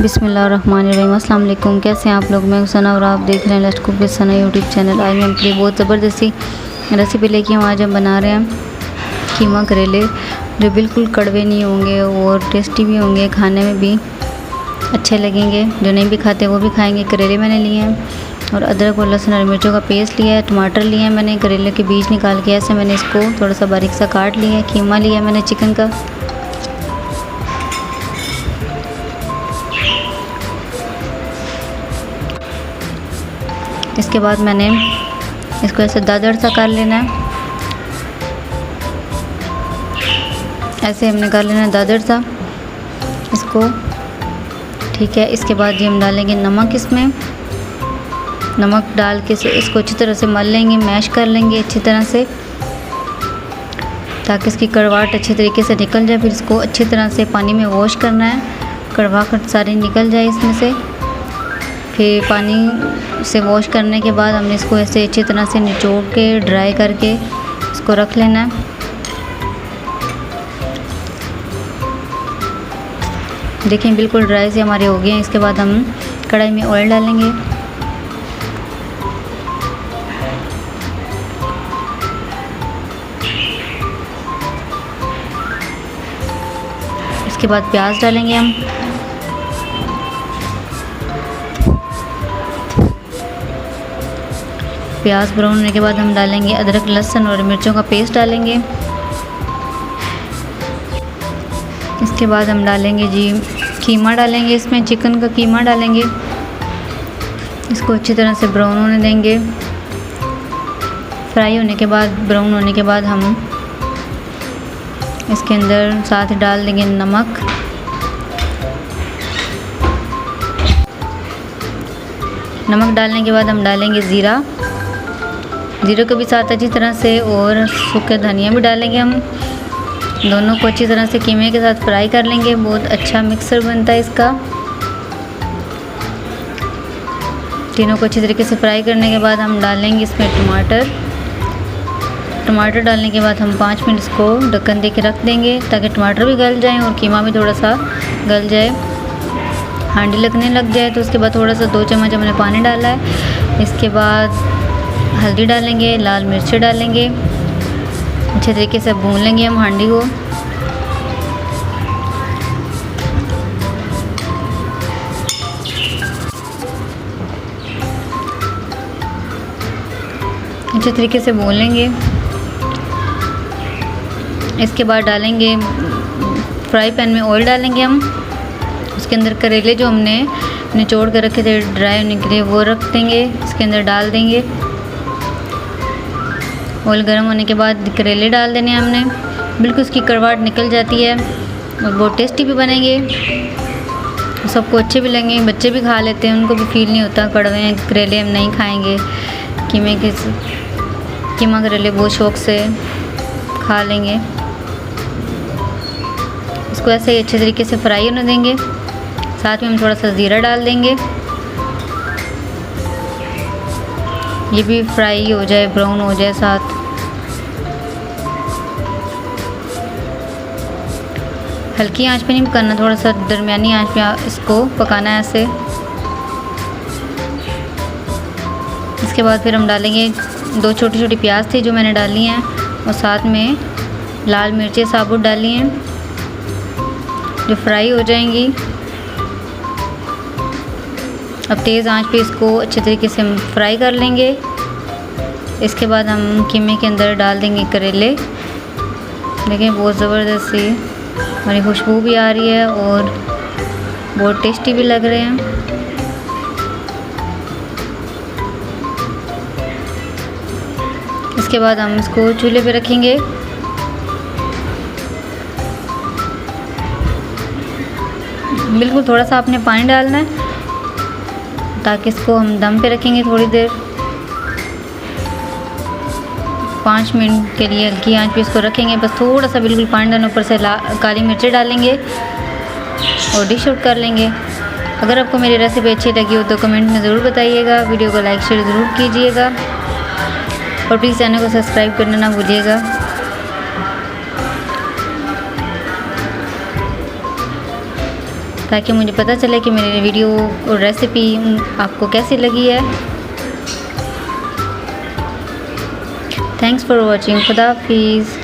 बिस्मिल्लाहिर्रहमानिर्रहीम। अस्सलाम वालेकुम। कैसे हैं आप लोग? मैं सना और आप देख रहे हैं let's cook with Sana YouTube channel. आज मैं आपके लिए बहुत ज़बरदस्ती रेसिपी लेके हूँ। आज हम बना रहे हैं कीमा करेले, जो बिल्कुल कड़वे नहीं होंगे और टेस्टी भी होंगे, खाने में भी अच्छे लगेंगे। जो नहीं भी खाते वो भी खाएंगे। करेले मैंने लिए हैं और अदरक और लहसुन और मिर्चों का पेस्ट लिया है। टमाटर लिए हैं मैंने, करेले के बीज निकाल के ऐसे मैंने इसको थोड़ा सा बारीक सा काट लिया है। कीमा लिया है मैंने चिकन का। इसके बाद मैंने इसको ऐसे दादड़ सा कर लेना है, ऐसे हमने कर लेना है दादड़ सा इसको। ठीक है, इसके बाद ये हम डालेंगे नमक। इसमें नमक डाल के इसको अच्छी तरह से मल लेंगे, मैश कर लेंगे अच्छी तरह से, ताकि इसकी कड़वाहट अच्छे तरीके से निकल जाए। फिर इसको अच्छी तरह से पानी में वॉश करना है, कड़वाहट सारी निकल जाए इसमें से। फिर पानी से वॉश करने के बाद हमने इसको ऐसे अच्छी तरह से निचोड़ के ड्राई करके इसको रख लेना है। देखें बिल्कुल ड्राई से हमारे हो गए हैं। इसके बाद हम कढ़ाई में ऑयल डालेंगे। इसके बाद प्याज डालेंगे हम। प्याज ब्राउन होने के बाद हम डालेंगे अदरक लहसुन और मिर्चों का पेस्ट डालेंगे। इसके बाद हम डालेंगे जी कीमा डालेंगे, इसमें चिकन का कीमा डालेंगे। इसको अच्छी तरह से ब्राउन होने देंगे। फ्राई होने के बाद, ब्राउन होने के बाद हम इसके अंदर साथ ही डाल देंगे नमक। नमक डालने के बाद हम डालेंगे ज़ीरा को भी साथ अच्छी तरह से, और सूखे धनिया भी डालेंगे हम। दोनों को अच्छी तरह से कीमे के साथ फ्राई कर लेंगे। बहुत अच्छा मिक्सर बनता है इसका। तीनों को अच्छी तरीके से फ्राई करने के बाद हम डालेंगे इसमें टमाटर डालने के बाद हम 5 मिनट इसको ढक्कन दे के रख देंगे, ताकि टमाटर भी गल जाएं और कीमा भी थोड़ा सा गल जाए, हांडी लगने लग जाए। तो उसके बाद थोड़ा सा 2 चम्मच हमने पानी डाला है। इसके बाद हल्दी डालेंगे, लाल मिर्च डालेंगे। अच्छे तरीके से भून लेंगे हम हांडी को। अच्छे तरीके से भून लेंगे। इसके बाद डालेंगे फ्राई पैन में ऑयल डालेंगे हम। उसके अंदर करेले जो हमने निचोड़ कर रखे थे ड्राई होने के लिए, वो रख देंगे, इसके अंदर डाल देंगे। ऑयल गर्म होने के बाद करेले डाल देने हमने। बिल्कुल उसकी कड़वाहट निकल जाती है और बहुत टेस्टी भी बनेंगे। सबको अच्छे भी लगेंगे, बच्चे भी खा लेते हैं, उनको भी फील नहीं होता कड़वे हैं करेले हम नहीं खाएंगे। कीमा करेले बहुत शौक़ से खा लेंगे। इसको ऐसे ही अच्छे तरीके से फ्राई होने देंगे। साथ में हम थोड़ा सा ज़ीरा डाल देंगे, ये भी फ्राई हो जाए, ब्राउन हो जाए। साथ हल्की आंच पे नहीं पकाना, थोड़ा सा दरमियानी आंच पे इसको पकाना है ऐसे। इसके बाद फिर हम डालेंगे 2 छोटी छोटी प्याज थी जो मैंने डाली हैं, और साथ में लाल मिर्चें साबुत डाली हैं जो फ्राई हो जाएंगी। अब तेज़ आंच पे इसको अच्छे तरीके से हम फ्राई कर लेंगे। इसके बाद हम कीमे के अंदर डाल देंगे करेले। देखिए बहुत ज़बरदस्त सी हमारी खुशबू भी आ रही है और बहुत टेस्टी भी लग रहे हैं। इसके बाद हम इसको चूल्हे पे रखेंगे। बिल्कुल थोड़ा सा आपने पानी डालना है, ताकि इसको हम दम पे रखेंगे थोड़ी देर, 5 मिनट के लिए हल्की आंच पे इसको रखेंगे। बस थोड़ा सा बिल्कुल पानी डालने, ऊपर से काली मिर्चें डालेंगे और डिश आउट कर लेंगे। अगर आपको मेरी रेसिपी अच्छी लगी हो तो कमेंट में ज़रूर बताइएगा। वीडियो को लाइक शेयर ज़रूर कीजिएगा और प्लीज़ चैनल को सब्सक्राइब करना ना भूलिएगा। ताकि मुझे पता चले कि मेरी वीडियो और रेसिपी आपको कैसी लगी है। Thanks for watching. खुदा हाफिज़।